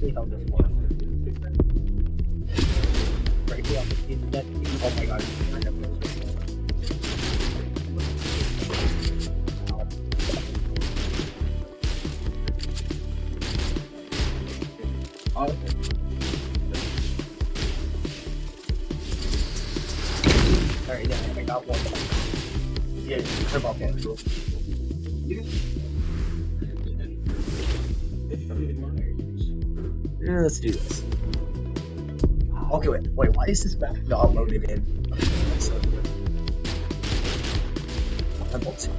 see how this works. Right here on the internet. Oh my god, I never know what's going on. Oh, alright, yeah, I got one. Yeah, sorry about that, bro. Yeah, let's do this. Okay, wait, why is this map not loaded in? Okay, that's so good. I want to.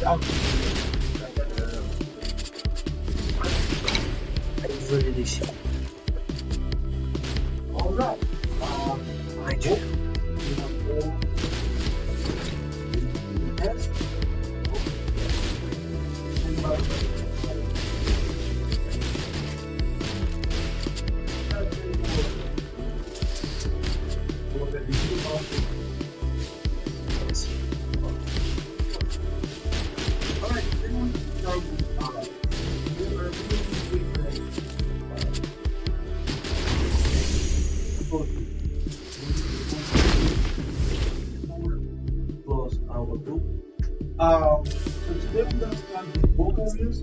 I literally shot. Alright, I do. We have four. Yes. So today we're gonna start with vocal views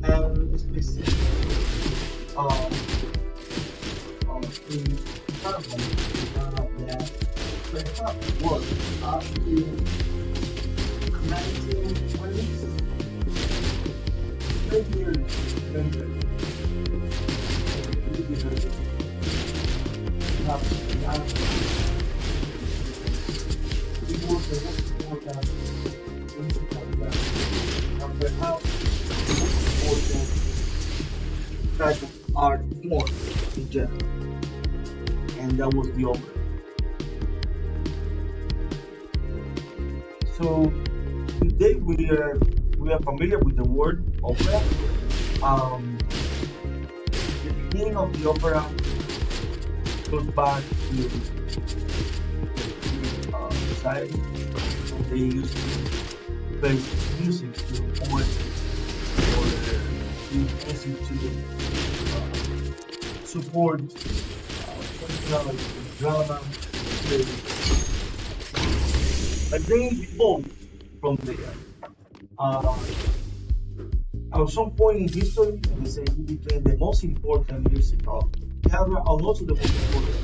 and specific in carbon that perhaps was up to 1920s, 30 years later. It was the most important and perhaps important type of art form in general, and that was the opera. So today we are familiar with the word opera. The beginning of the opera goes back to society. They used to play music to poets or music to support drama. But they evolved from there. At some point in history, they say it became the most important musical genre, and also the most important,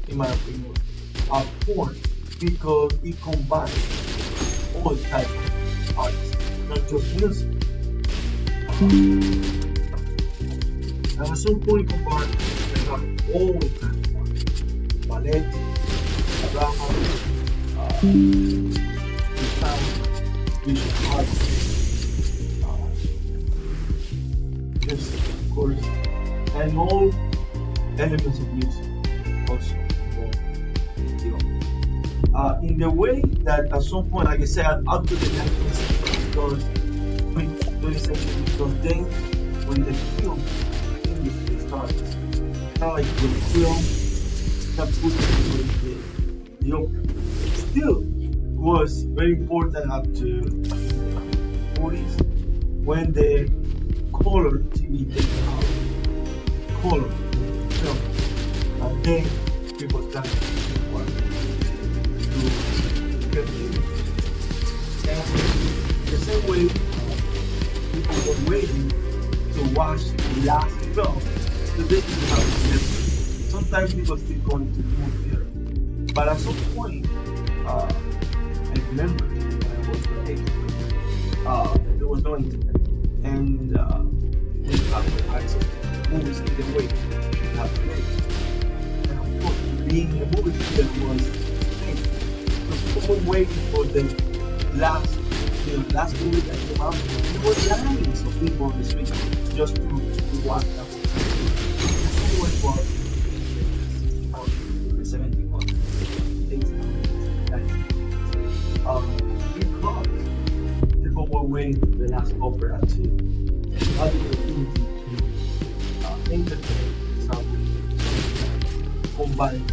in my opinion, form, because it combines all types of arts, not just music. And at some point, combined, they have all kinds of art: ballet, drama, sound, visual arts, music, of course, and all elements of music also involved in the way that at some point, like I said, up to the 19th because 20th century, because then when the film industry started, kind of like the film that put the opera, still was very important up to the 40s when the color TV came out, color film, and then people started to get it. And the same way people were waiting to watch the last film, so they could have it. Sometimes people still going to the movie theater, but at some point, I remember when I was your age, there was no internet, and we have access to movies in the way we have today. And of course, being in the movie theater was people waiting for the last movie that came out. There was lines of people on the street just to watch that movie. This was the 71 things because people were waiting for the last opera to have the opportunity to entertain something combined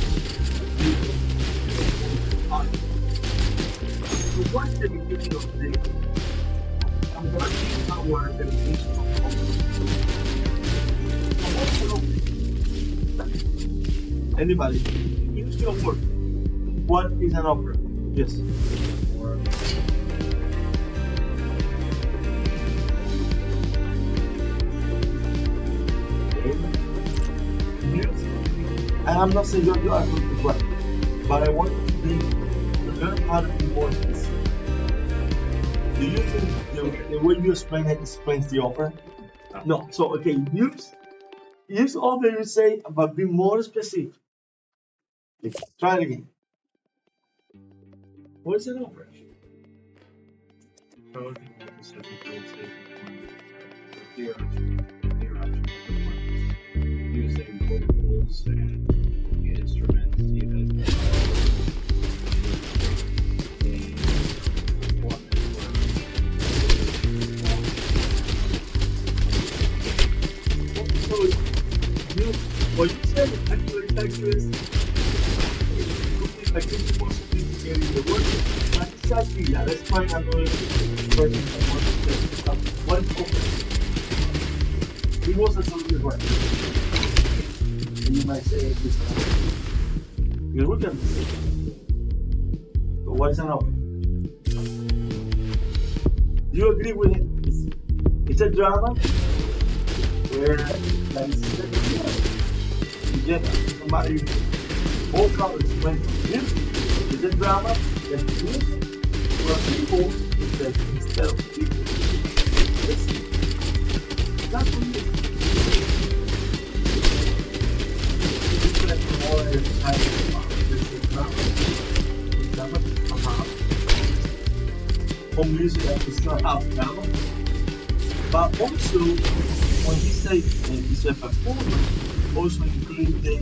art. So what's the beginning of the our definition of opera. Anybody, use your word. What is an opera? Yes. Or music. And I'm not saying you're absolutely right, but I want you to learn how to be more specific. Do you think the way you explain it explains the opera? No. So okay, use all that you say, but be more specific. Okay, try it again. What is an opera? Using vocals and instruments, even a So you, what you said actually is I think more sophisticated in the word. That's exactly, yeah. Let's find another person that wants to say something. What is opera? He was absolutely right. You might say it this way. You look at this. So what is an opera? Do you agree with him? It's a drama where that is set together. Somebody, all colors went from music. It's a drama that's music where people instead of people. That's what it is. Different from all the types of drama somehow. Home music is not half drama. But also, when he says it's a performance, also includes the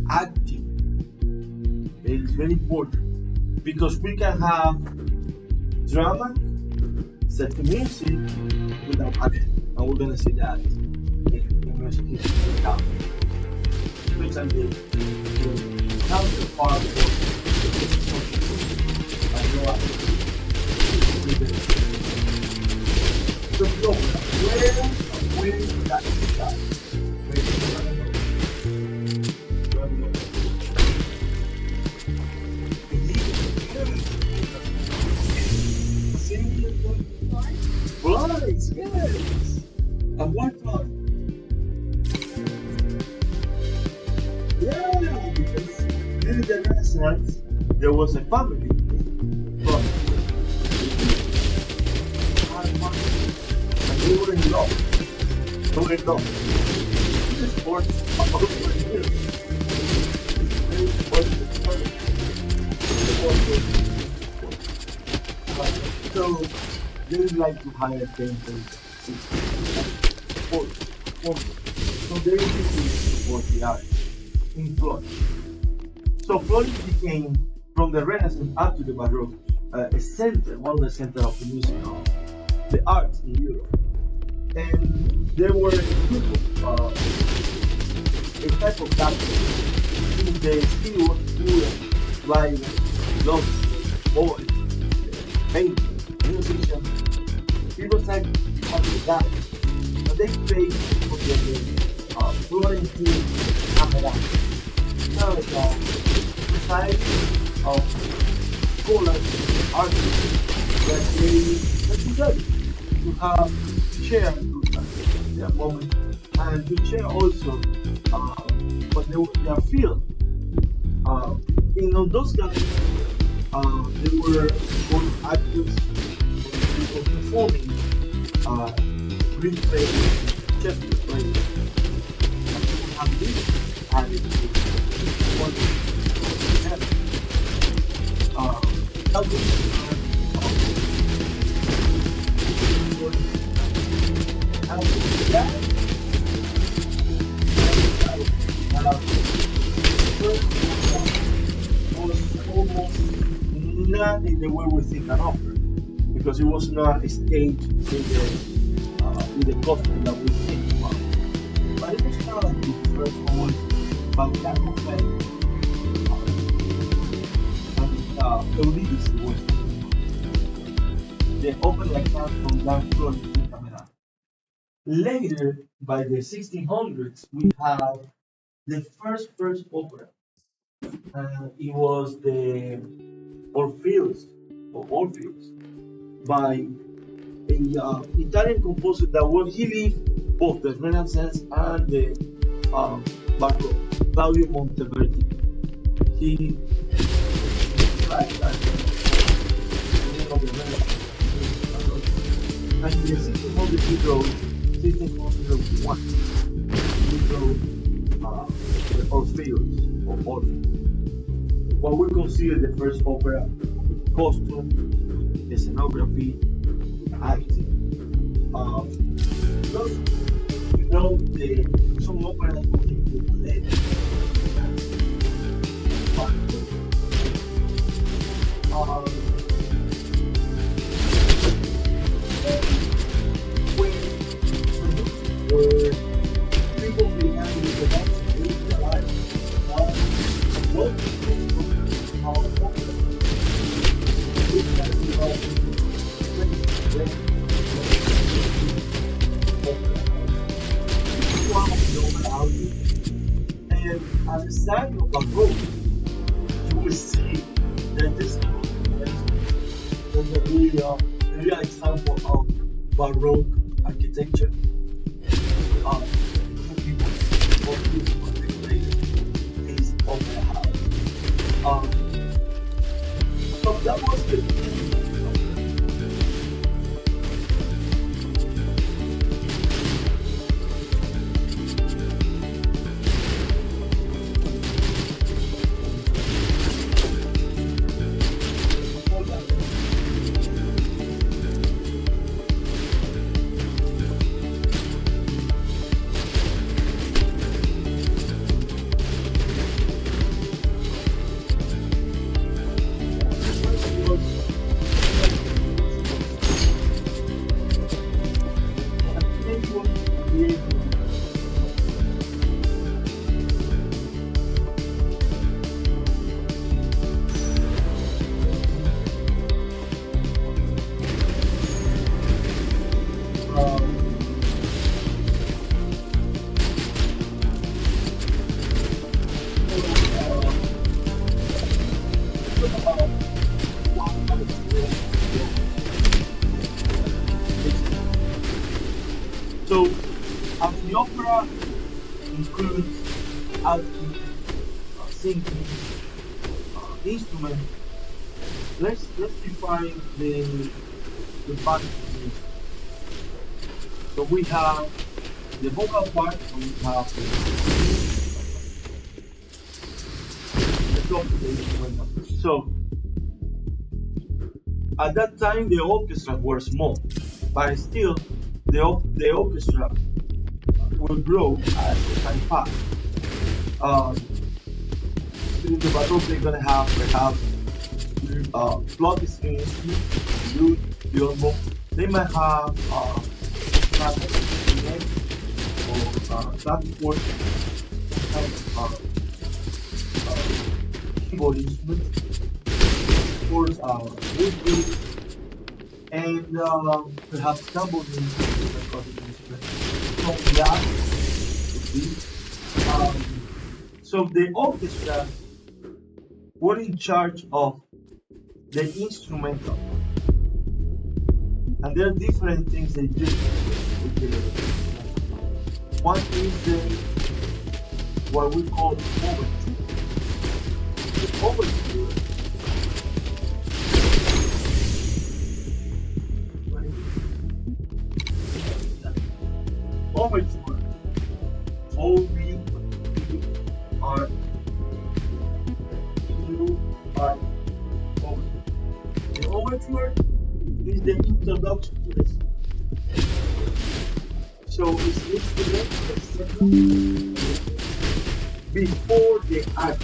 acting. It is very important because we can have drama set to music without acting, and we're gonna see that in the music is out. Especially the counterpart of no acting. So no, where that start? Blood, yes. And what blood? Yeah, because during the Renaissance there was a family from and they were in love. They were in love. This sports over here. It's very important story. So they like to hire painters, sports. So they used to support the arts in Florence. So Florence became, from the Renaissance up to the Baroque, a center, one of the centers of the music of the arts in Europe. And there were a group of, a type of dancers who the city was full of flyers, lovers, boys, painters, musicians. People like of that. But they paid for the Florentine camera. Now it's a society of scholars, artists that they together to have share their moment and to share also what they feel. In those guys, they were both actors and people performing, green playing, chess playing, and people have this attitude. One that was almost not in the way we think an opera, because it was not a stage in the costume that we think about. But it was kind of the first one about that effect. And Eurydice was the opera comes from that floor to Camera. Later, by the 1600s, we have the first opera. It was the Orpheus by a Italian composer that was he lived both the Renaissance and the Baroque, Claudio Monteverdi. He described that the name of the Renaissance. And in the 1600 he wrote 1601 he wrote the Orpheus or Orpheus. What we consider the first opera, costume, the scenography, acting. Those, some operas contain ballet, um, when people began with the dance, they realized what our opera and as a sign of Baroque, you will see that this is a real example of Baroque architecture. Two people, most people decorated this opera house. So that was the beginning. So, as the opera includes acting, singing, instrument, let's define the functions. So we have the vocal part, and we have the top of the instrument. So at that time the orchestras were small, but still the orchestra will grow as time passes. In the Baroque, they're gonna have perhaps flock string instruments, lute, violmo. They might have clarinet or saxophone, keyboard instruments, of course, woodwind, and perhaps tambourine instruments. So that would be. So the orchestra were in charge of the instrumental, and there are different things they do with the one is what we call overture. The overture O-V-E-R Q-R The overture is the introduction to this. So it's instrument before the act.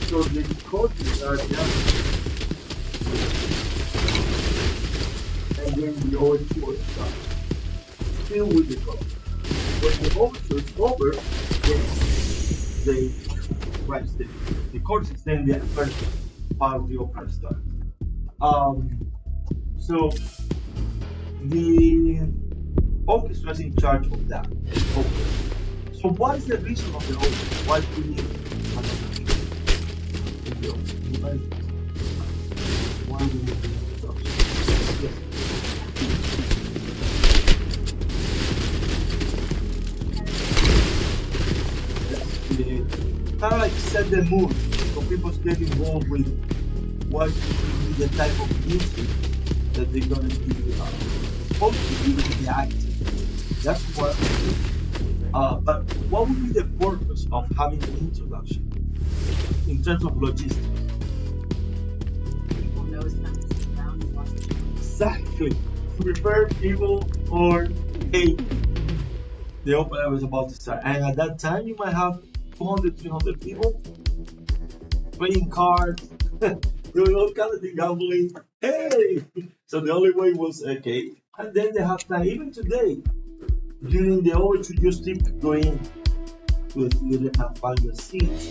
So the chords are just and then the overture starts. Still with the chords. When the overture is over, then they rise the chords, then the first part of the opera starts. So the orchestra is in charge of that. Okay. So what is the reason of the orchestra? Why do we need an orchestra in the orchestra? Why do we need an orchestra? Yes. Kind of like set the mood for people to get involved with what will be the type of music that they're going to be supposed to be in the acting. That's what. But what would be the purpose of having an introduction in terms of logistics? People know it's coming to sit down and watch it. Exactly. Prepare people for, hey, the opera was about to start. And at that time, you might have 200, 300 people playing cards, doing all kinds of things, gambling. Hey! So the only way was, okay. And then they have time, even today, during the overture, you still go in with and find your seats.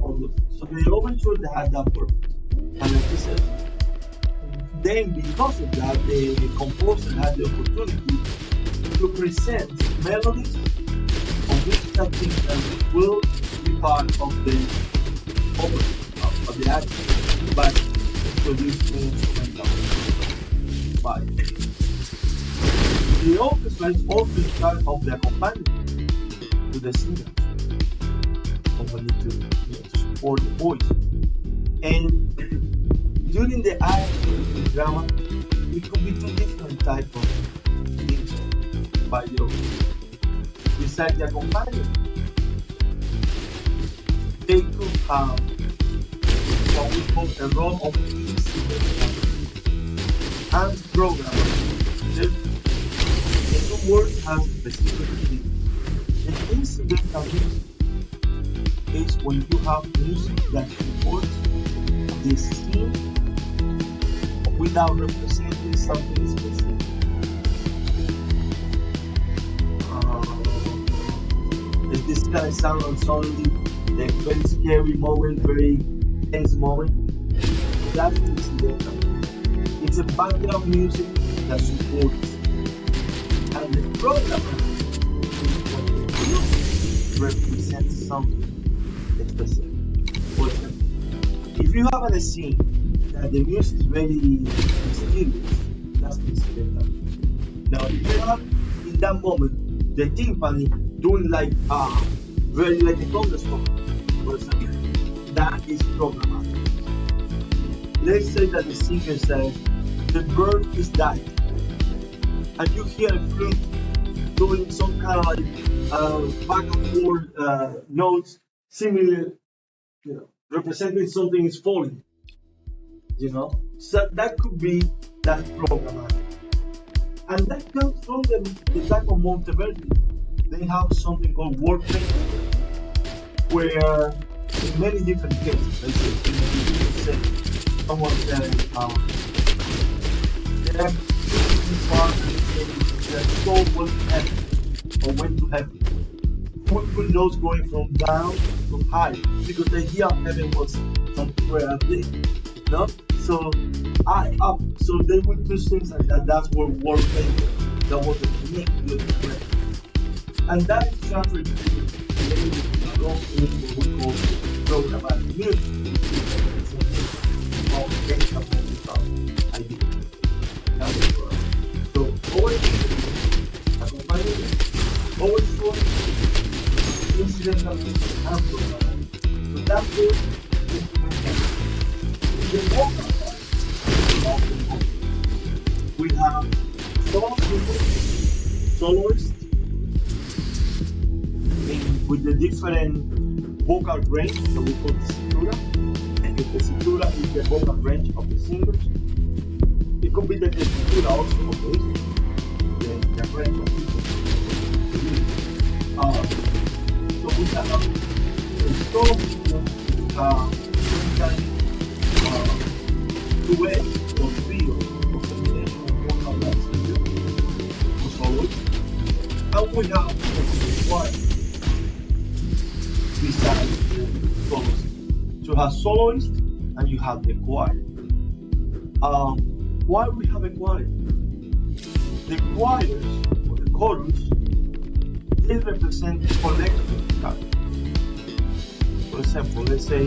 All those. So the overture, they had that purpose. And like I said, then because of that, the composer had the opportunity to present melodies of musical things that will be part of the opera, of the act, but produced instrumental by the orchestra is also in charge of the accompaniment to the singers, accompaniment to support the voice. And during the act of the drama, it could be two different types of things by the orchestra. Besides the accompaniment, they could have what we call a role of instrumental and programmer. The two words have specific meaning. The incidental music is when you have music that supports the scene without representing something specific. If this kind of sound on suddenly a very scary moment, very tense moment, that's incidental. It's a background music that supports. And the programmer is what you represent something specific. For example, if you have a scene that the music is very mysterious, that's incidental. Now, if you have in that moment the timpani doing like very like a thunderstorm, for example, that is programmatic. Let's say that the singer says the bird is dying, and you hear a flute doing some kind of like back and forth notes, similar, representing something is falling. So that could be that programmatic, and that comes from the type of Monteverdi. They have something called wordplay, where in many different cases, like say, someone said, there are two parts that soul was heaven or went to heaven. Who knows going from down to high, because the idea of heaven was somewhere up there, no? So I up. So they would do things like that. That's where wordplay. That was the technique with the way. And that is translated to what we call programmatic music. So always accompanying, always for incidental music and programmatic. So that's the instrumental. In the vocal part of the vocal, we have soloists with the different vocal range that we call tessitura, and the tessitura is the vocal range of the singers. It could be the tessitura also of the instrument, the range of people. So we have a solo singers, duet or trio or combination of vocal and singer or soloist, and we have the choir. Besides the soloist, so you have soloist and you have the choir. Why we have a choir? The choirs or the chorus, they represent collective character. For example, let's say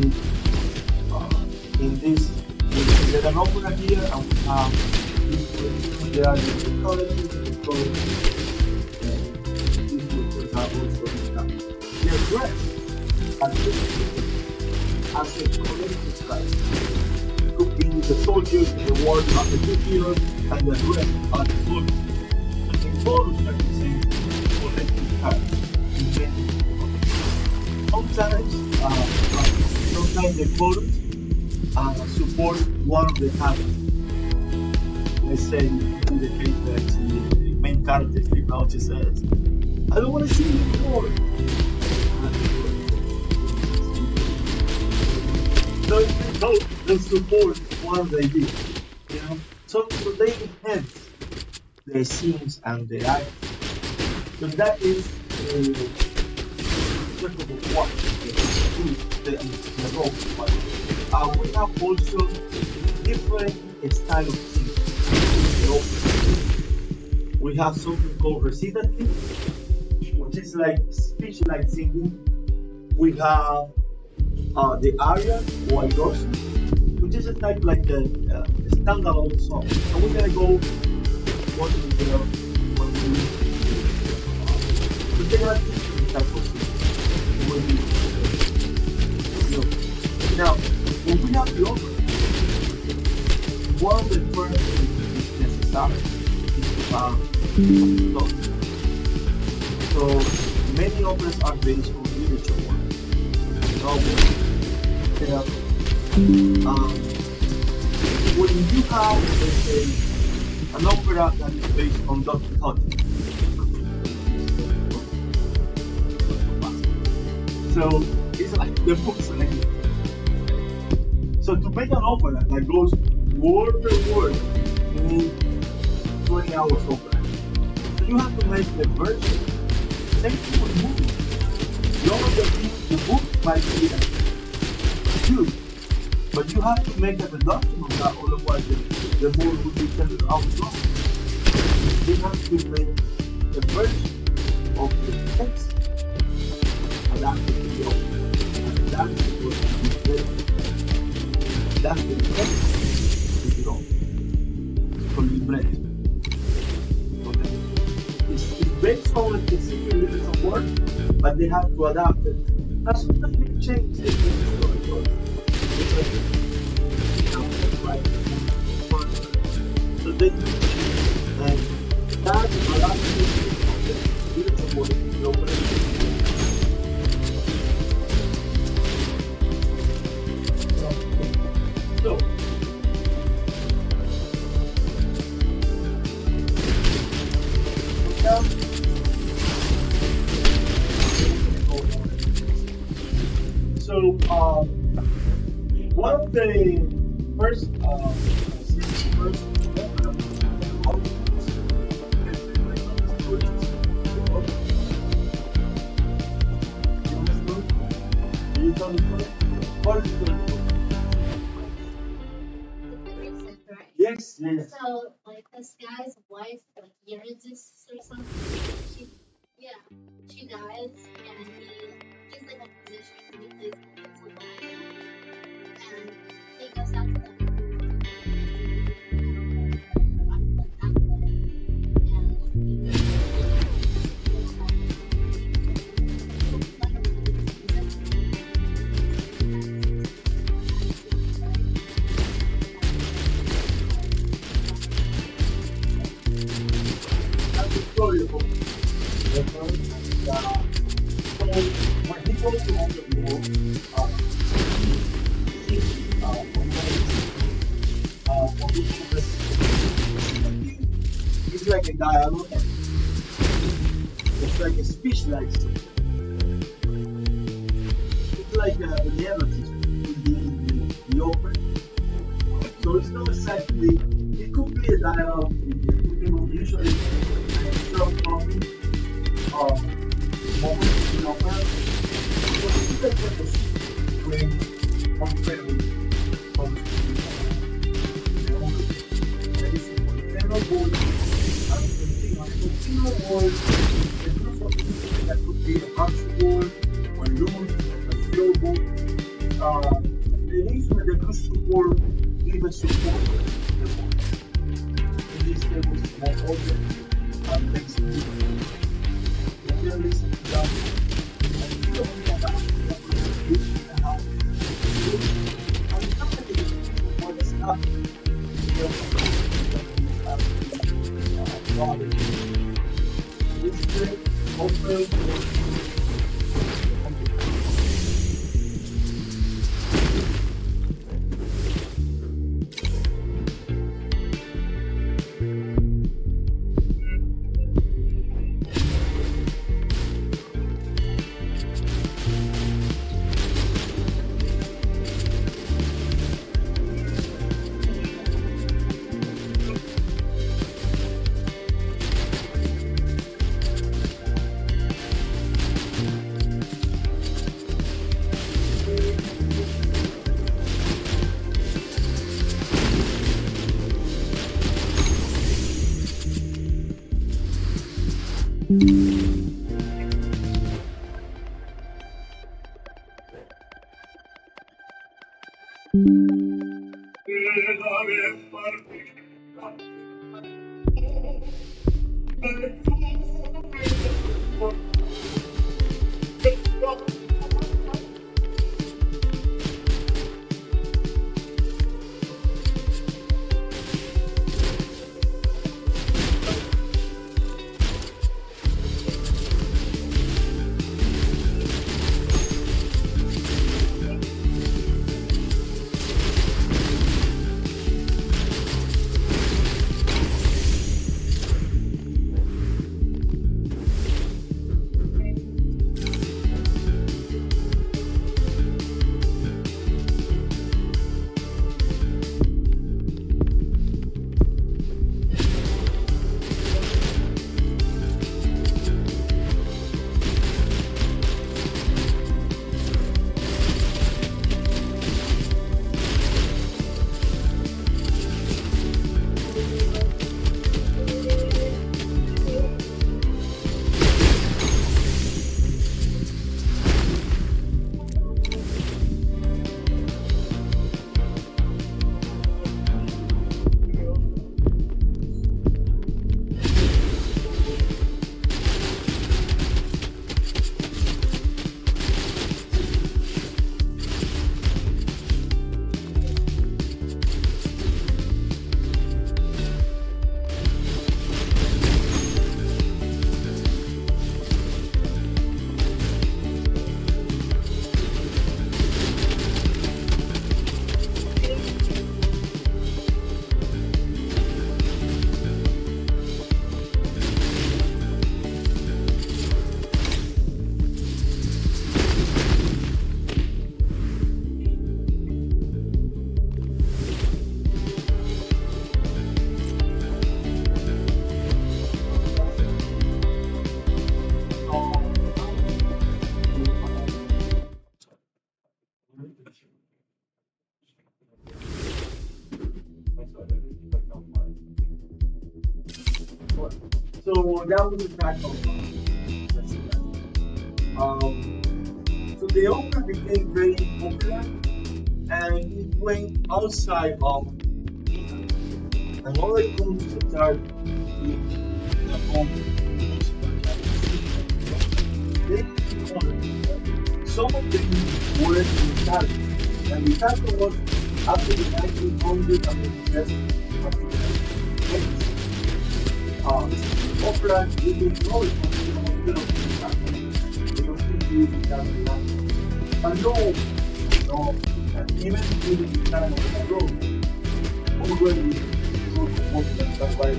in this, there's an opera here, and we have there are the colleges and the colleges. These groups are also become. They're dressed as a collective character. It could be the soldiers in the war of the 2 years, and the rest are the soldiers. So the chorus represents collective character. Sometimes the chorus support one of the characters. Let's say in the case that the main character Steve Naughty says, I don't want to see you anymore. So they support what they do. You know? So they enhance their scenes and their acting. So that is what the role. We have also different style of singing. We have something called recitative, which is like speech-like singing. We have the aria or endorsement, which is a type like a standalone song. And we're gonna go what we do when but there are different types of singing. Now, when we have the opera, one of the first things is necessary is to have a story. So many operas are based on literature work. When you have, let's say, an opera that is based on Don Quixote, so it's like the books like it. So to make an opera that goes word per word, you need 20 hours opera. So you have to make the version. Same thing with movies. The book might be huge, but you have to make a reduction of that, otherwise the movie will be turned out wrong. You have to make the version of the text adapted to the opera. And that's what you do. That's the text to the opera. It's called libretto. It's based on a specific literature work, but they have to adapt it. Now sometimes they change the story, so they do change, and that's a lot of the literature work in the opera. So one of the first Yes, yes. So, like, this guy's wife, like, Eurydice or something, she, yeah, she dies, and he's like a musician, and he plays the violin, and he goes out to the Story of the first, so when he goes to the war, it's like a dialogue. It's like a speech like it's like a narrative in the opera. So it's not exactly, it could be a dialogue, it could be usually moments in opera. So it's a difference between unfairly board, a casino was a group of people that could be a boxing board, or loot, a field board. And each of the casino board give a support to the board. In this table is more open and makes it easier. If you listen to that, and you don't know that, you can have and it's not that it's what is happening. You know, body. This is open. So that was the type of um, so the offer became very popular and it went outside of another country started with the home some of them were in Italy and Italy was after the 1900s and the best of the opera really knowledge of the they were still using that language. But no, and even in the time of the road, already so composed that's why we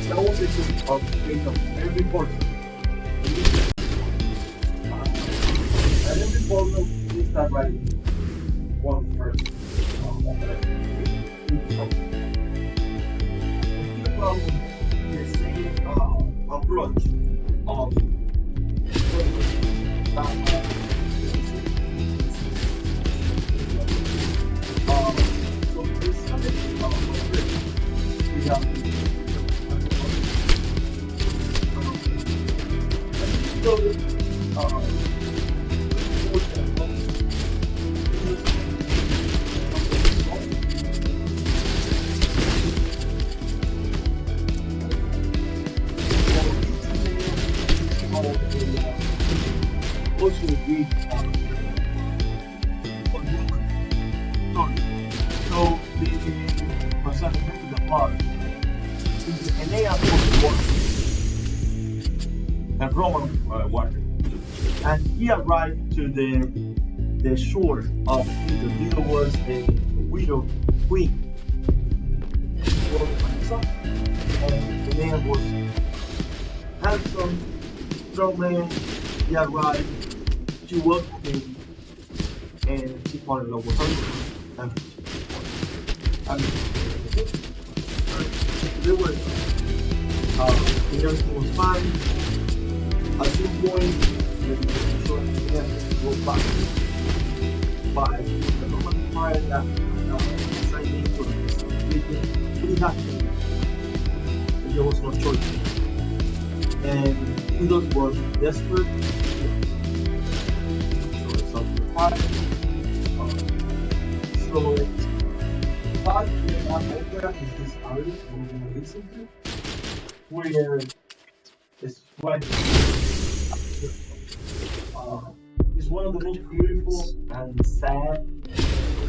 that was the case of every person. And every person is that writing one person. About the same approach of water. Aeneas was water, and Roman water. And he arrived to the shore of Egypt. This was the widow queen. She was handsome, and the man was handsome, strong man. He arrived, she welcomed him, and he fell in love with her. And they were, everything was fine. At some point, the short was back by the Roman Empire that signing for the region. He had to, there was no choice. And Judas was desperate. So it's up to time. So 5 years after is this artist we're going to listen to, where it's right. It's one of the most beautiful and sad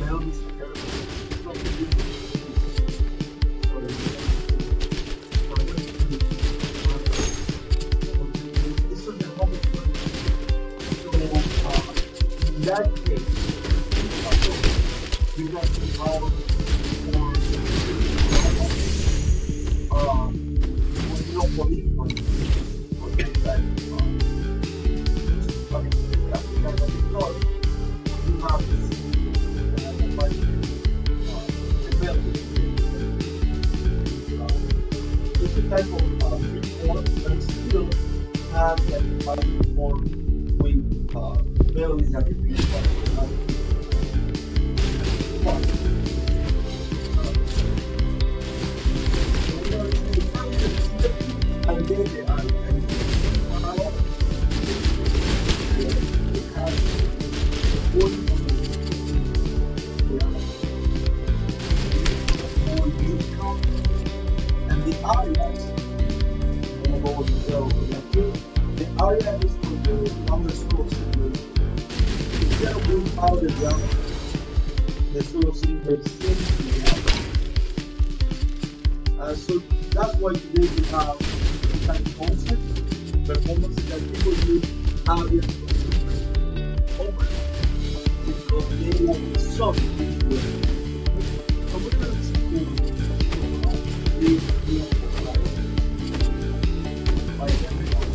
melodies ever. It's not beautiful. This is the moment. So in that case, you got the power for political that it's a type of reform, but still have that reform with melodies that are being and then they are and the arias the arias for the number source instead of being out of the ground, the source makes sense to the so that's why today we have kind of concept performances that people use arias over because they want something to do. So we're going to see by everyone.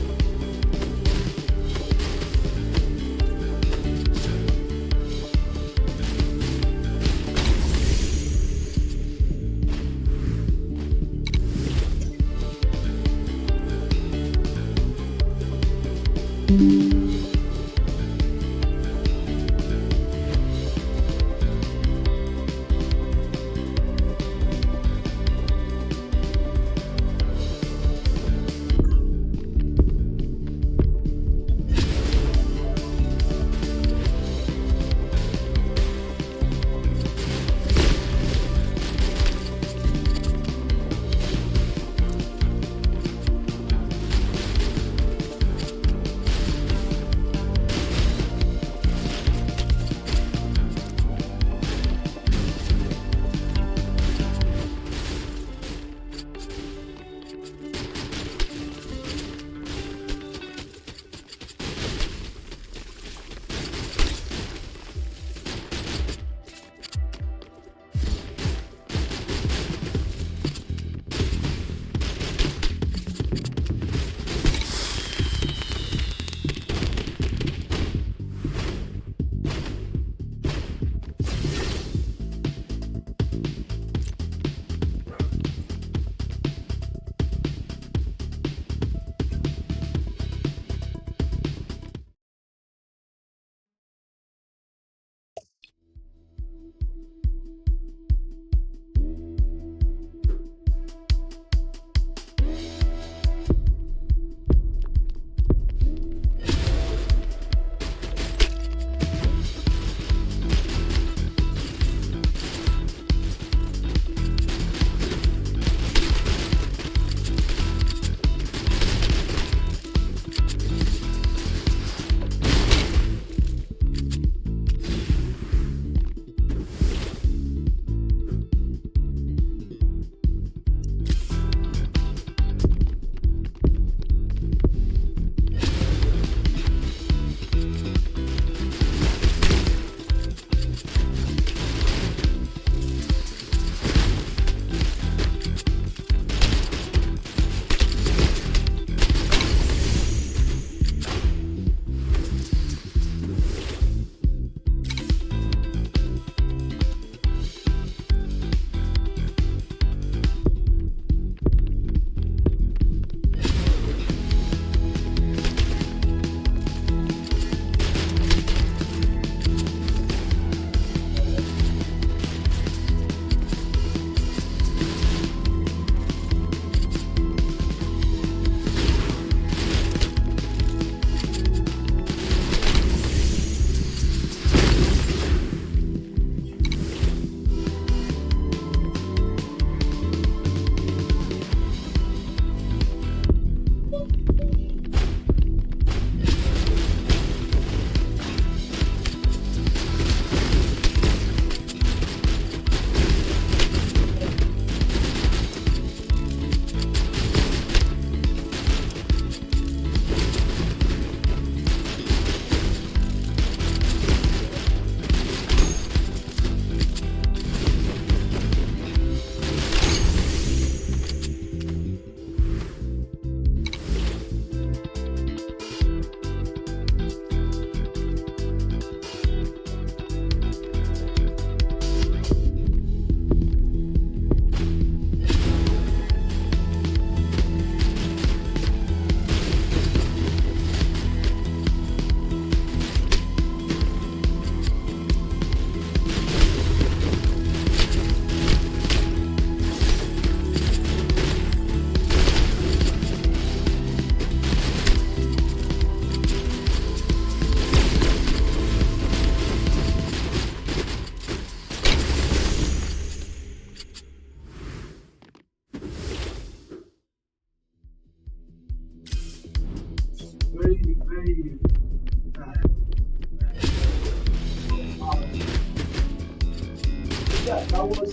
yeah, that was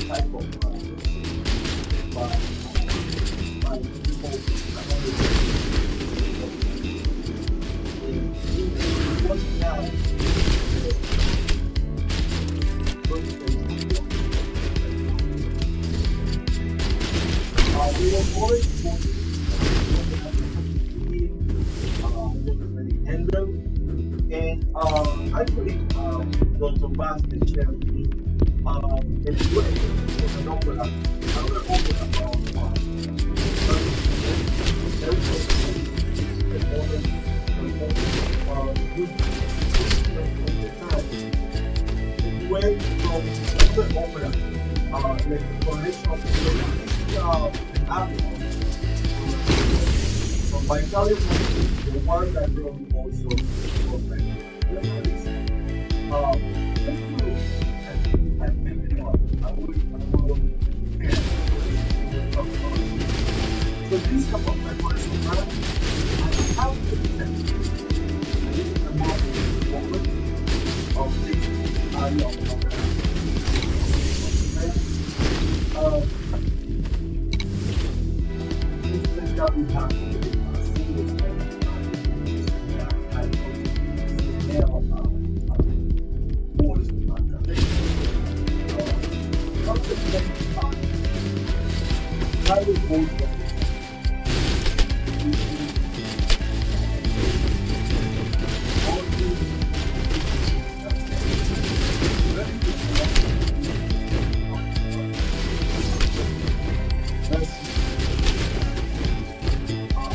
type of decision by people another and it wasn't now the first place to go. We were always working looking at the community, didn't really handle. And actually, the basket share with me in a way was an overlap. Another overlap of services. Everybody would of the time. It went from another overlap, like the correlation of the alcohol. From my Italian was the one that really also was like, let's do this. Let's do and make it up. I will prepare we will talk about it. So this type of preparation plan, I have to present. And this is the most moment of this area of this place that we have today, single that I now boys not the same time. I will hold all that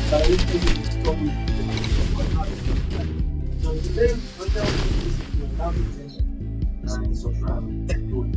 I will tell you the story of what happened. So today, we're telling you this is your conversation and subscribe. Do it.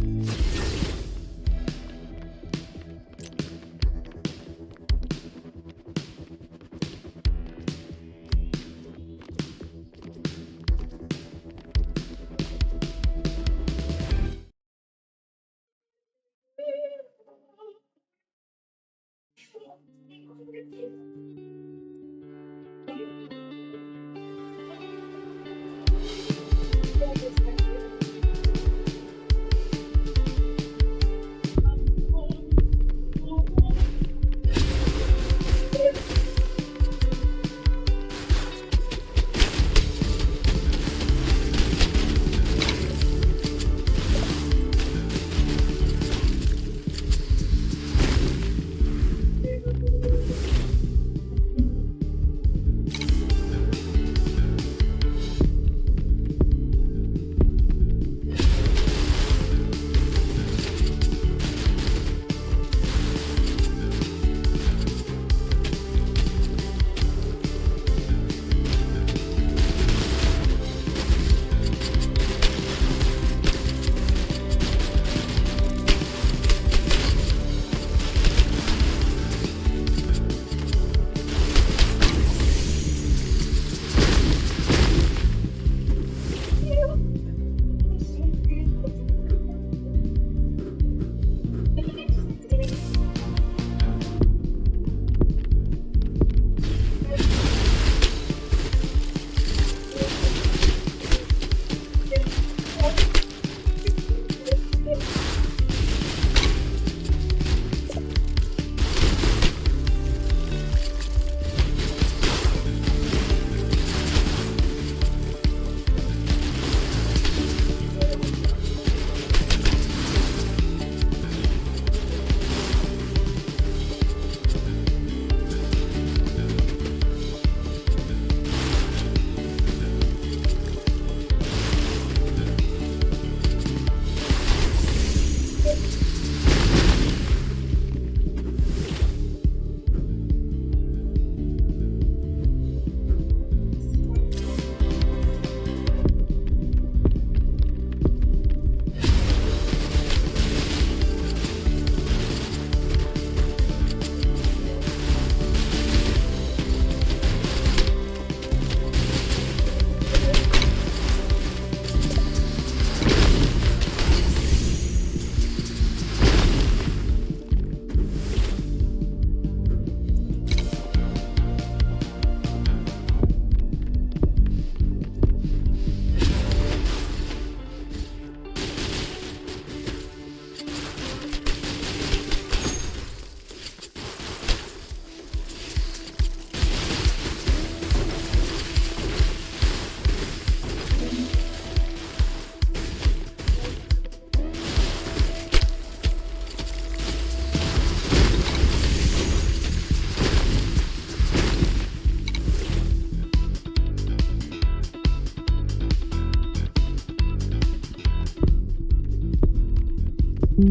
What's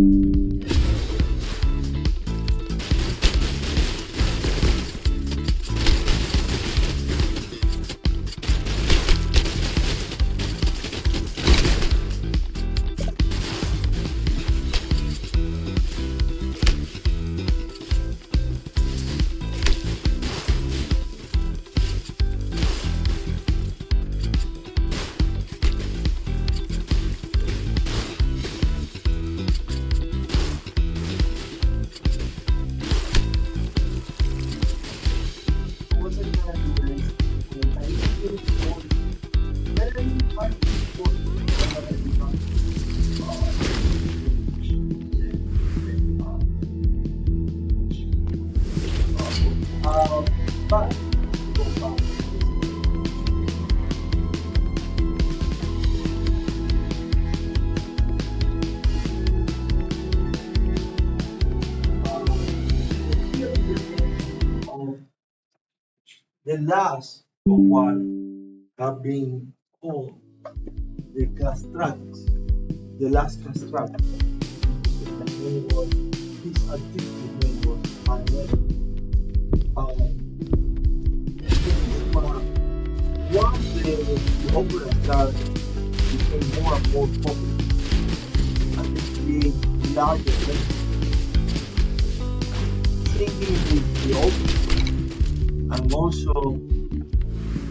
it gonna do is, I need to for very hard for but of the last of what have been called the castratus, the last castratus. The name was, his artistic name was Manuel. Once the opera stars became more and more popular and they create larger events, singing with the opera and also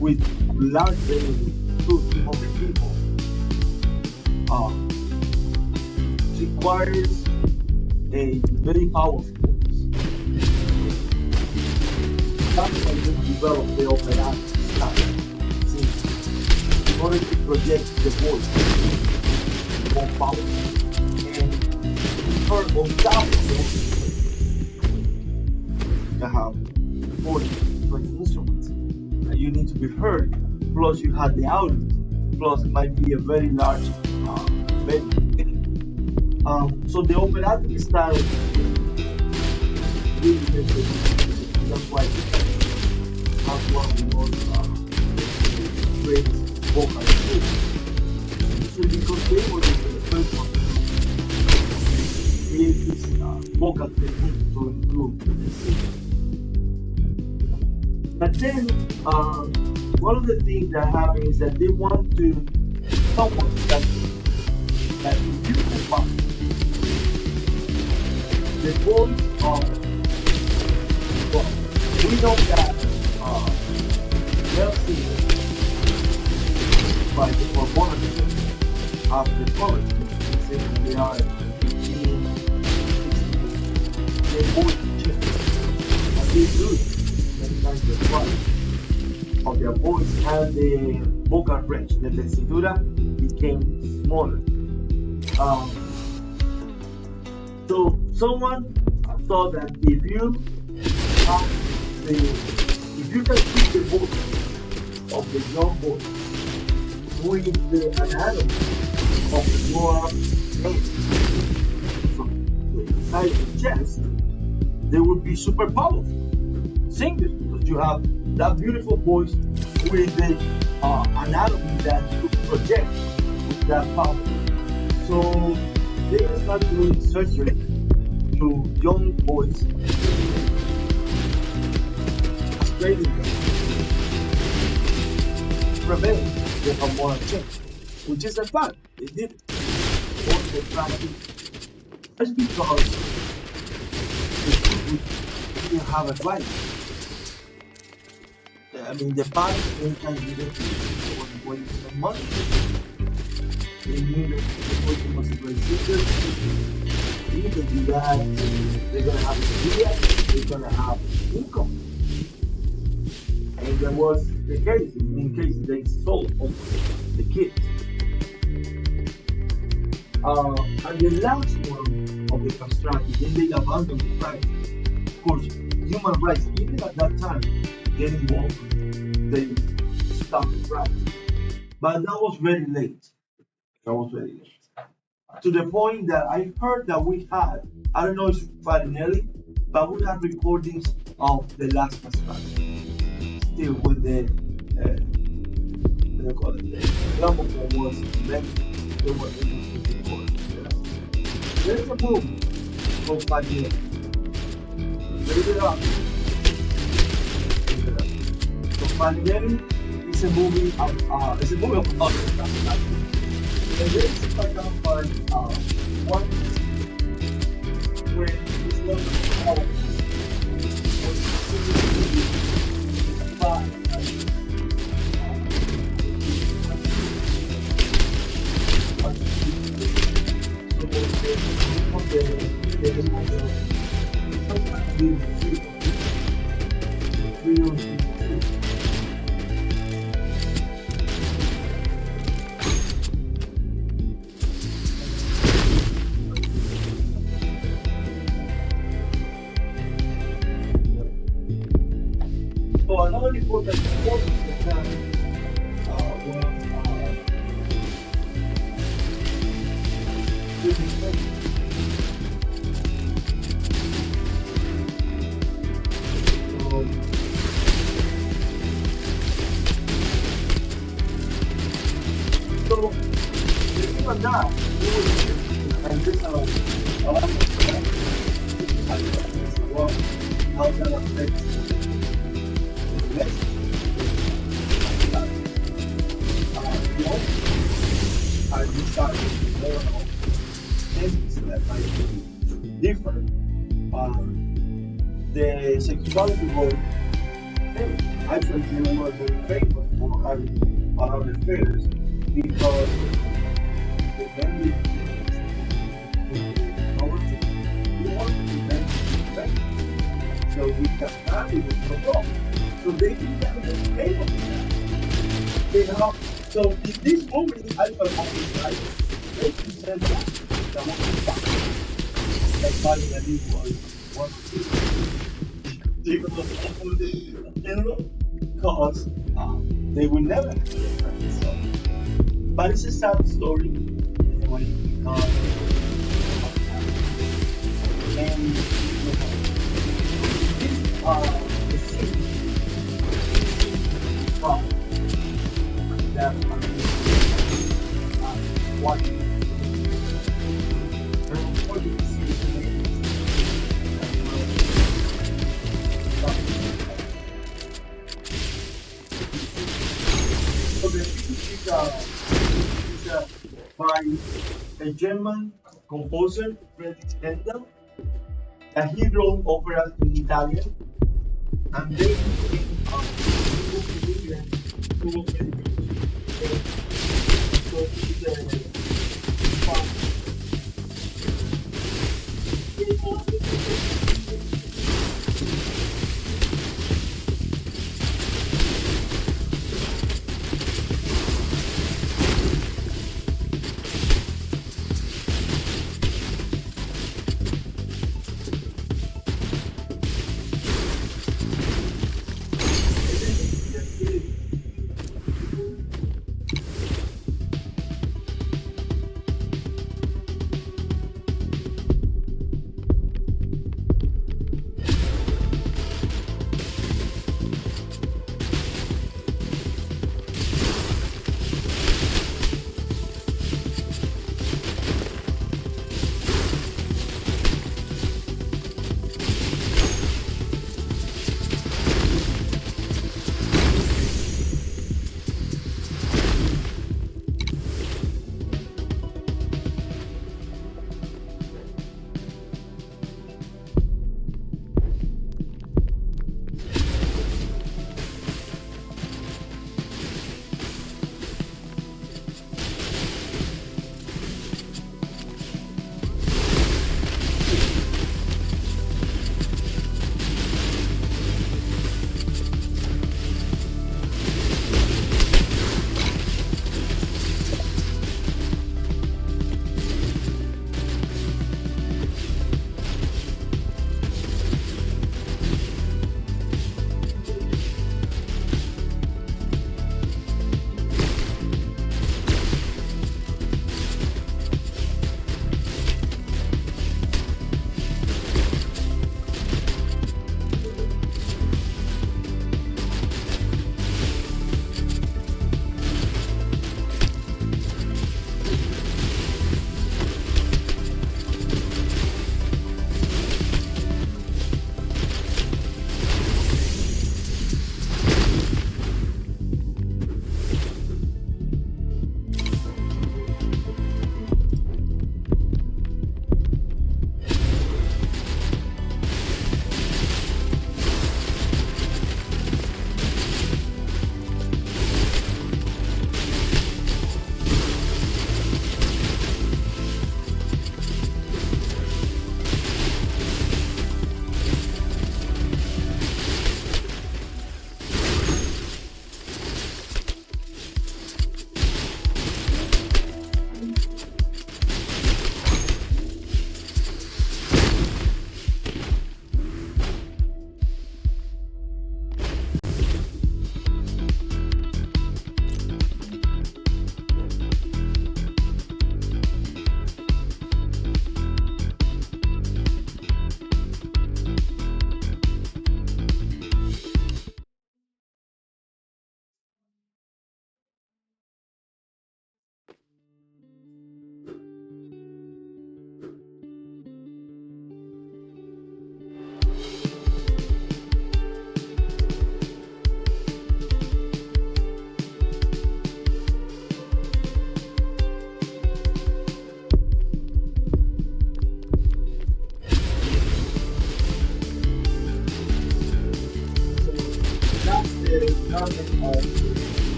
with large venues to other people requires a very powerful voice. That's why they developed the opera style. In order to project the voice more powerful and heard on top of it, you have 40, 20 instruments and you need to be heard, plus you have the audience, plus it might be a very large venue. So the operatic style really makes it, that's why that's one of the most great vocal groups. Usually because they were the first one to create this vocal technique to improve the singing. But then, one of the things that happened is that they want to someone that if you combine the voice of, well, we know that male singers by the hormones of the college, since they are 15, 16, their voice changes. And they lose many times the quality of their voice and the vocal range, the tessitura became smaller. So someone thought that if you have if you can keep the voice of the young boy with the anatomy of the lower head from the side of the chest, they would be super powerful singers because you have that beautiful voice with the anatomy that you project with that power. So they start doing surgery to young boys, castrating them, prevent the hormonal change, which is a fact. They did it. Once they practice, just because the people didn't have advice. I mean, the parents many times didn't wait for money. They knew that the person was a great singer. They can do that. They're gonna have an idea. They're gonna have income. And that was the case. In case they sold the kids. And the last one of the construct, then they abandoned the practice. Of course, human rights, even at that time, getting involved, they stopped the practice. But that was very late. That was very late. To the point that I heard that we had, I don't know if Farinelli, but we had recordings of the last construction. Still with the, what do you call it, the gramophone was left, they were able to record. There's a movie called Pagina. Rated it up. So Pagina is a movie it's a movie about nationality. And there's like one where it's not about so another important point is that was so even that, and this a lot of well, how that affects the relationship. I decided more of things that might be different. The sexuality was actually women were very famous for having a lot of affairs because the men we want to prevent infection. So we personality was so wrong. So they became famous for that. You know, so in this movie, I felt like they present that was fun. Like Bali Ali was one of the general because they would never have it. So, but it's a sad story anyway because and this the scene from that watching and watching the scene so the film is by a German composer, Friedrich Handel, that he wrote operas in Italian, and they became who was very good. So he's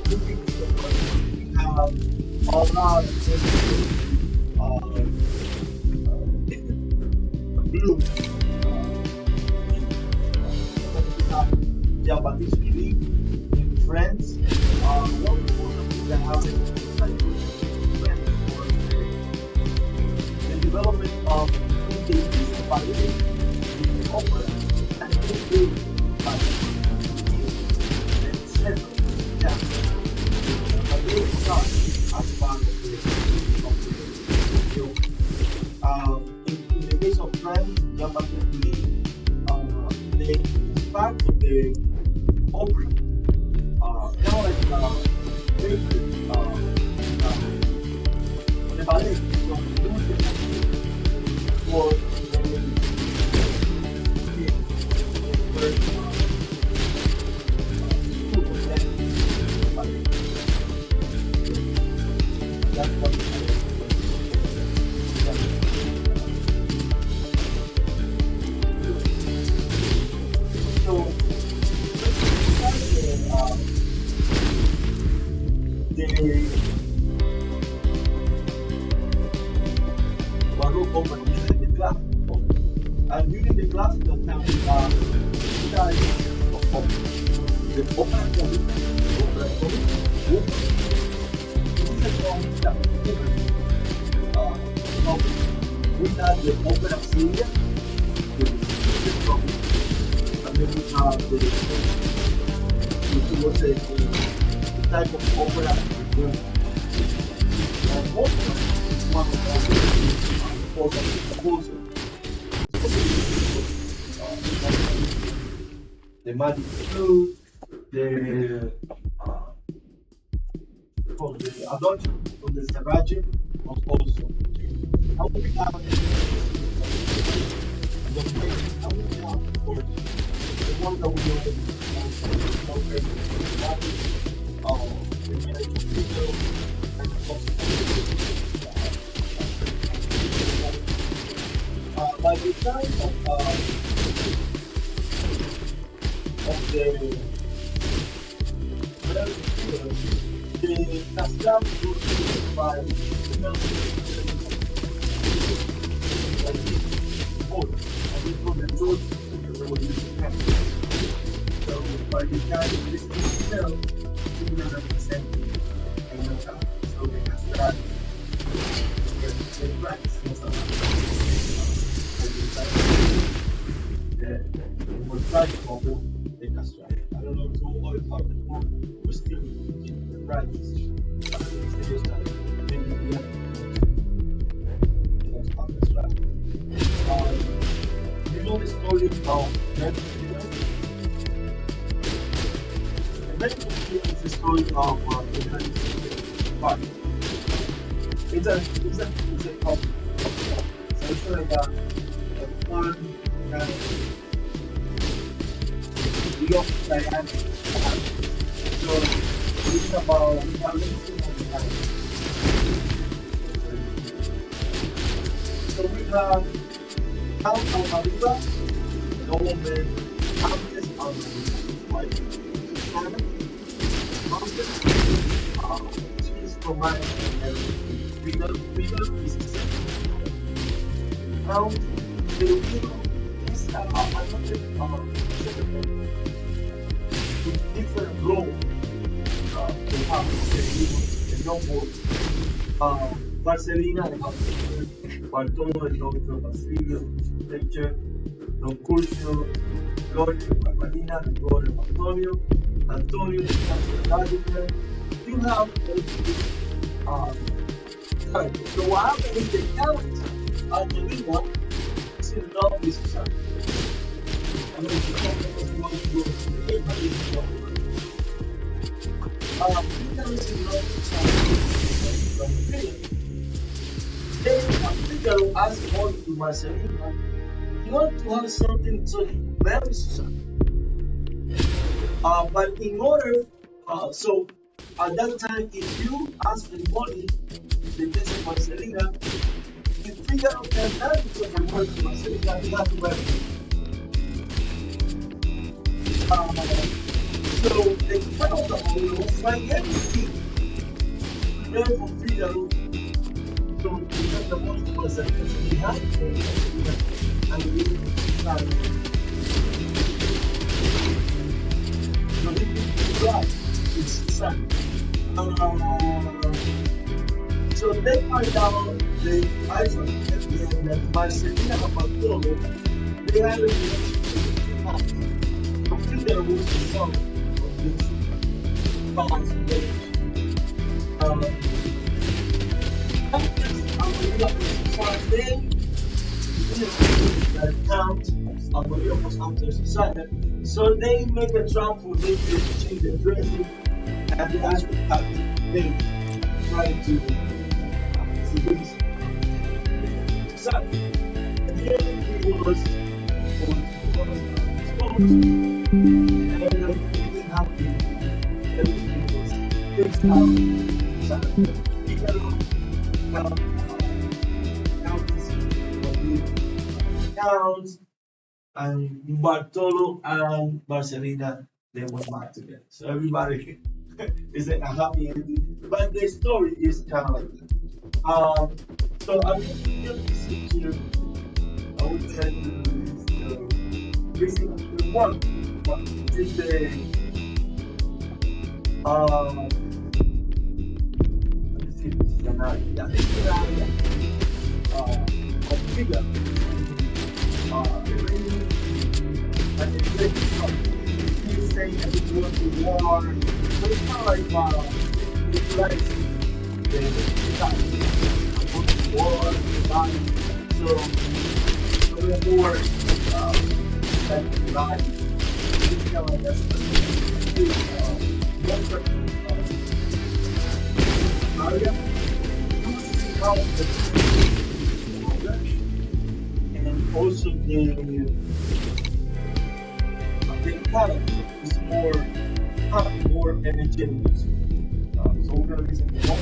moving forward, we have a lot of different blue. We have Japanese belief in friends. One important that happens inside friends was the development of the ballet, the opera, and the ballet. And several examples. Ballet starts as part of the film. In the case of France, Japanese believe they part of the opera, kind of like favorite, the ballet from the music for that's what so the Baroque opera during the class, and during the class the time types of opera. The opera comic, opera comic, opera. This is from we have the opera seria, the comic, and then we have which was a type of opera. And opera is one of the composer. The magic flute, the from the adultery, from the Sarajevo was also. How we have the how we have of course the one that we know the management people and the by the time of the Castram was by from the George Revolution happened. So by the time this is fell, we don't understand and so they can start the practice the mortality of the Castram. I don't know to all how the book was still in the practice. But it's just that maybe we have you know the story of Medicine? Medicine is the story of the United States Party. It's a problem. So it's like a fun kind of real dynamic. So it's about balancing of the time. So we have Count Almaviva, nobleman, Countess Almaviva's wife, Susanna, Countess, she is providing freedom is essential. Count, the widow is another secretary with different roles. They have the noble, Marcelina, the housekeeper, Bartolo, the doctor, Basilio, the lecturer, Don Curcio, Gloria, Barbarina, the daughter of Antonio, Antonio, the captain gardener. You have so what happened is the Count Almaviva is in love with Susanna. I mean, Susanna was going to go to the but it's not. Peter is in love with Susanna. Then Peter asked God to Marcelina, he wanted to have something, so he married Susanna. But in order, so at that time, if you ask the money, the best Marcelina, if Peter can manage of the money to Marcelina, he has to marry. So they found the owner find everything there for Figaro. So because the monster was a person behind and we started. So this is right. It's sad. So they find out the iPhone at the end that Marcelina and Bartolo, they had a relationship in the past. So Figaro was the son of this past relationship. After Amalia was Sunday, that count Amalia was after Susanna. So they make a trap for them to change the dressing and they actually have they try to seduce Susanna. And then he was exposed and everything happened. Everything was fixed out. Susanna, counts and Bartolo and Marcelina they went back together. So everybody is a happy ending. But the story is kind of like that. So I will give this to I will tell you basically the one is the let me see if this is an area. Yeah, this is an area of figure. And it's like he's saying that he's going to war. So it's kind of like it's like the time. Going to war, time. So we're more like life. It's kind of like that's area. You see how the and also the character is more energetic. So we're gonna listen to one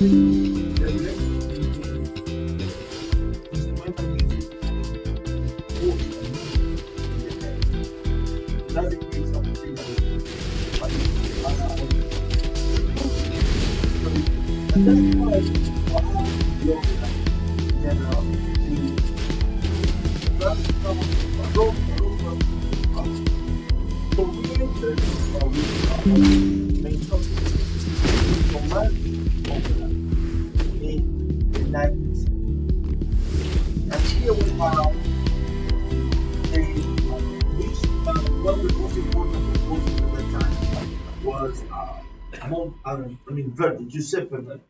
the relationship between instrumental music, voice, and music in the text. That's the case of the thing that is like and that's why what happens in yoga in general is that's so we enter with our main topic, romantic opera in the 90s. And here we have one of the most important composers at that time was Verdi, Giuseppe Verdi.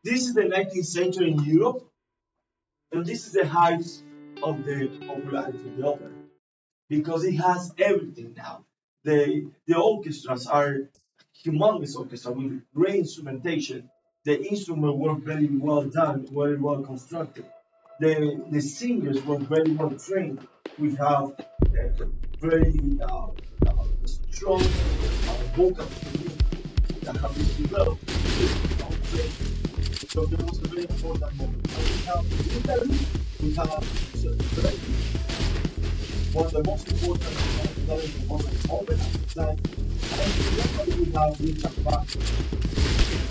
This is the 19th century in Europe, and this is the height of the popularity of the opera because it has everything now. The orchestras are humongous orchestra with great instrumentation. The instruments were very well done, very well constructed. The singers were very well trained. We have very strong vocal technique that have been developed with our training. So there was a very important moment. And we have in Italy, we have one of the most important Italian composers of the time. And in we have Richard Wagner,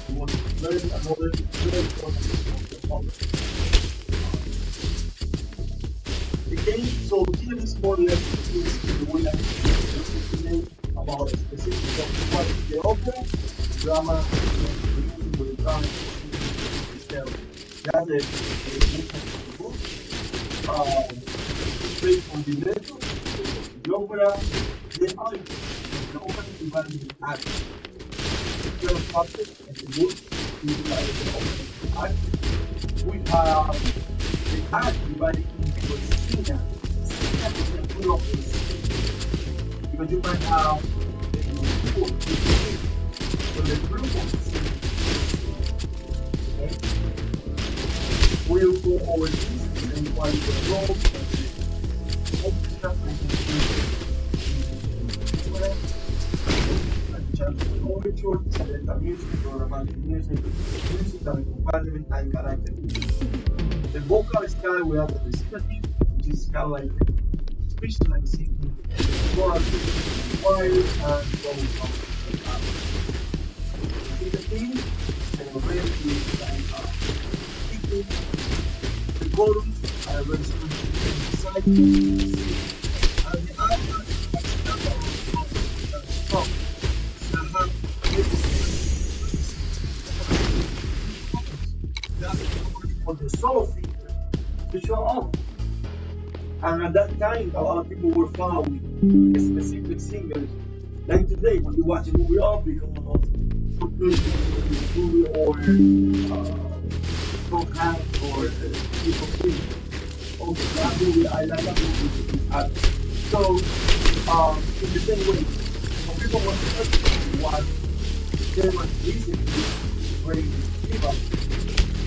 who was another very important composer. Again, so here is more or less the way I explain about a specific topic. What is the opera, drama, the music, the drama, that's the book. Based on the libretto, the opera, the art, the opera is divided into acts. The first subject and the book is divided into acts. We have the act divided into a scena. Scena is the full of the scene. Because you might have the book, the scene. So the group of the scene. Okay? We'll go over this and find the roles and the orchestra and overture, the music, romantic music, music and accompaniment and character. The vocal style we have the recitative, which is kind of like specializing choral choir and so on. In the theme, celebrate with like the chorus, very specific and the other strong. That's for the solo singer to show off. And at that time, a lot of people were following specific singers. Like today, when you watch a movie, all because for movie or Tom Hanks or people sing. Okay, that movie, I like that movie. So, in the same way, when people want to watch, they were recently bring Viva and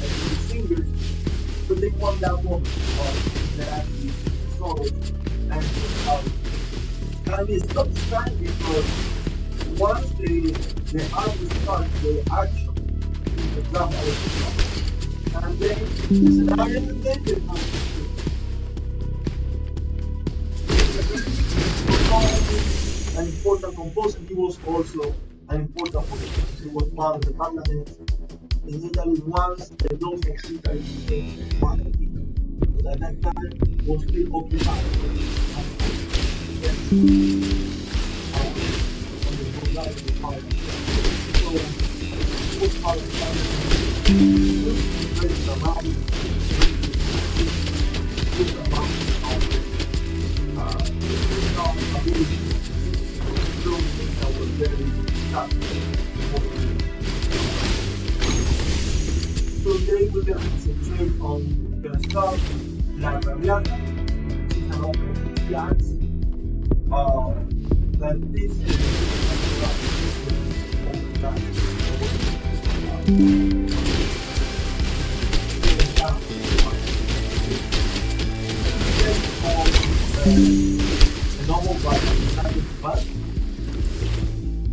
the singers, but they want that moment of that actually solo and and it's not time because once the artist starts the action in the drama will start. And then the scenario and then they come an important composer. He was also an important politician. He was part of the parliament in Italy once the laws of Italy became part of Italy. But at that time, it was still occupied. On the Bulgarian of the parliament. So, he was part of the parliament. It was very dramatic, very dramatic ability. That was very tough. So today we're going to concentrate on the start La Rabiata, which is an opera of jazz. That this is the novel by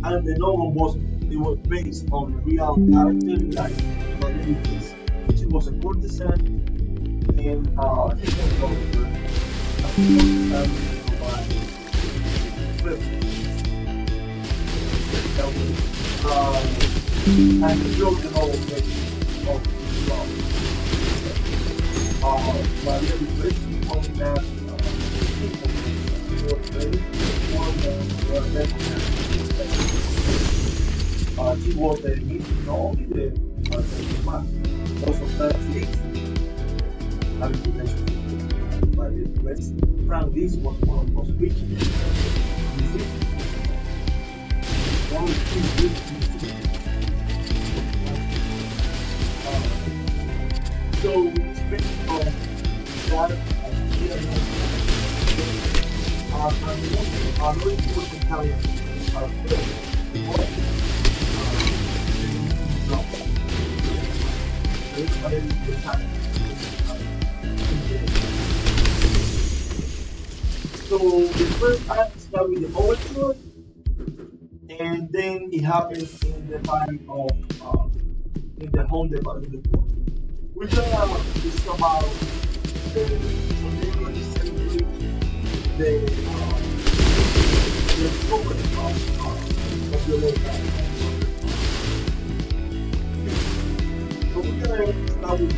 and the novel was based on real character life. about ladies. She was a courtesan, and he was over as a courtesan by privilege that way. And he broke the whole thing of his love. My little Britain told me that people were very important, were recognized. She was the meeting, not only the man, also 38 having relationship by the West. Frank this was one of those weekend musicians, one of the few good musicians. So we speak from that idea I'm not important talent are so the first act start with the overture, and then it happens in the party of in the home department. We're gonna discuss about the community celebrate the program of the local. So we're gonna start with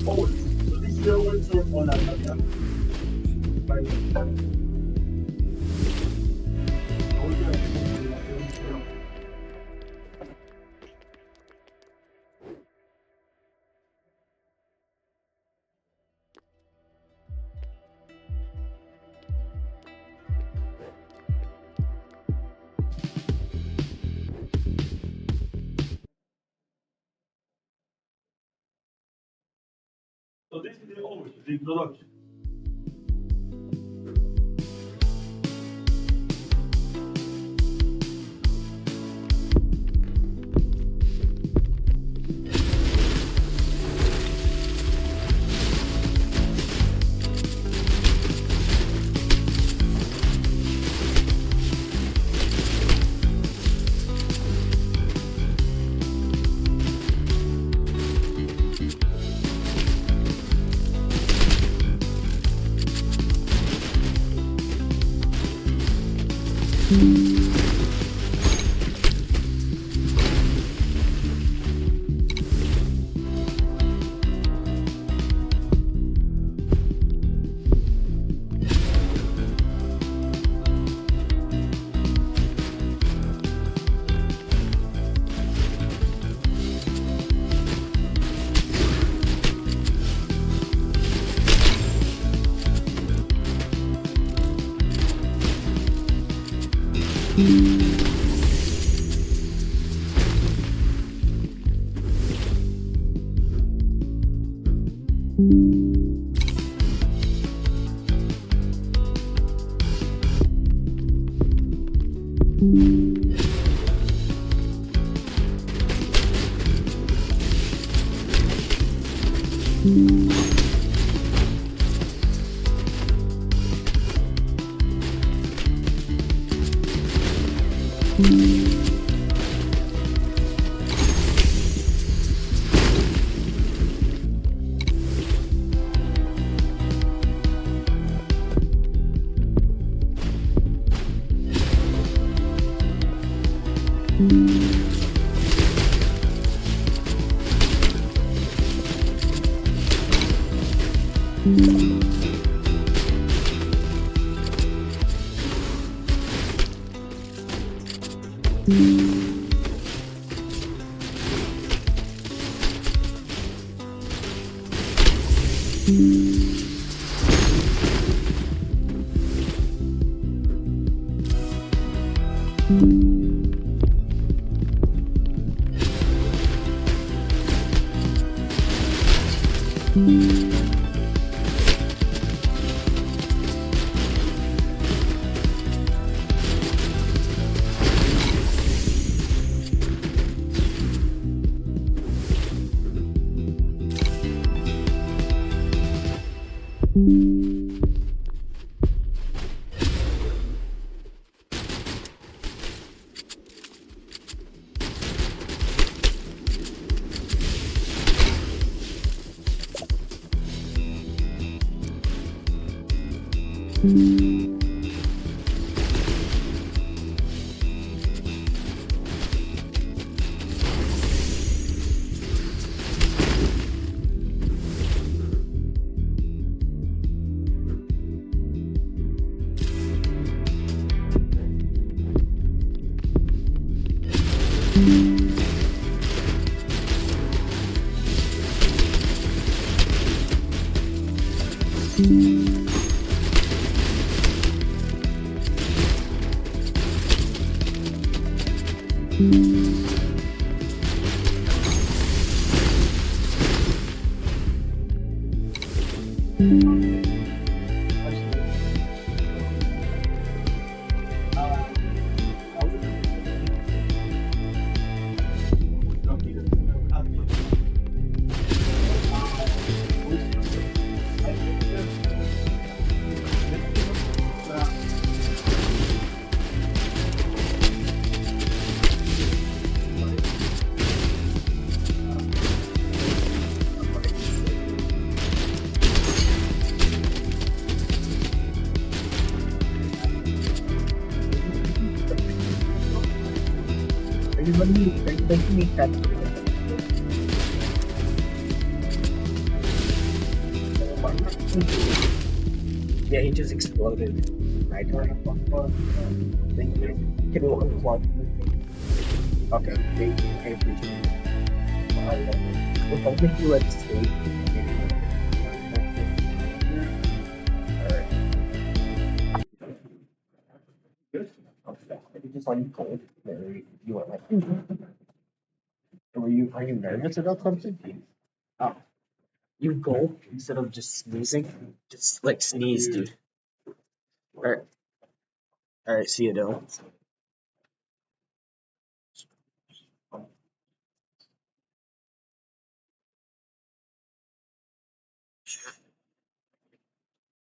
oh, so this is the overture on la Navidad. Right. So this is the overture, the introduction. Yeah, he just exploded. I don't know. Thank you. Can you unplug? Okay, thank you. I appreciate it. If I think you let it stay. Alright. Good. Okay. You just like cold. You want like. Are you nervous about something? Oh. You go instead of just sneezing. Just like sneeze, dude. Alright. Alright, see you, Dylan.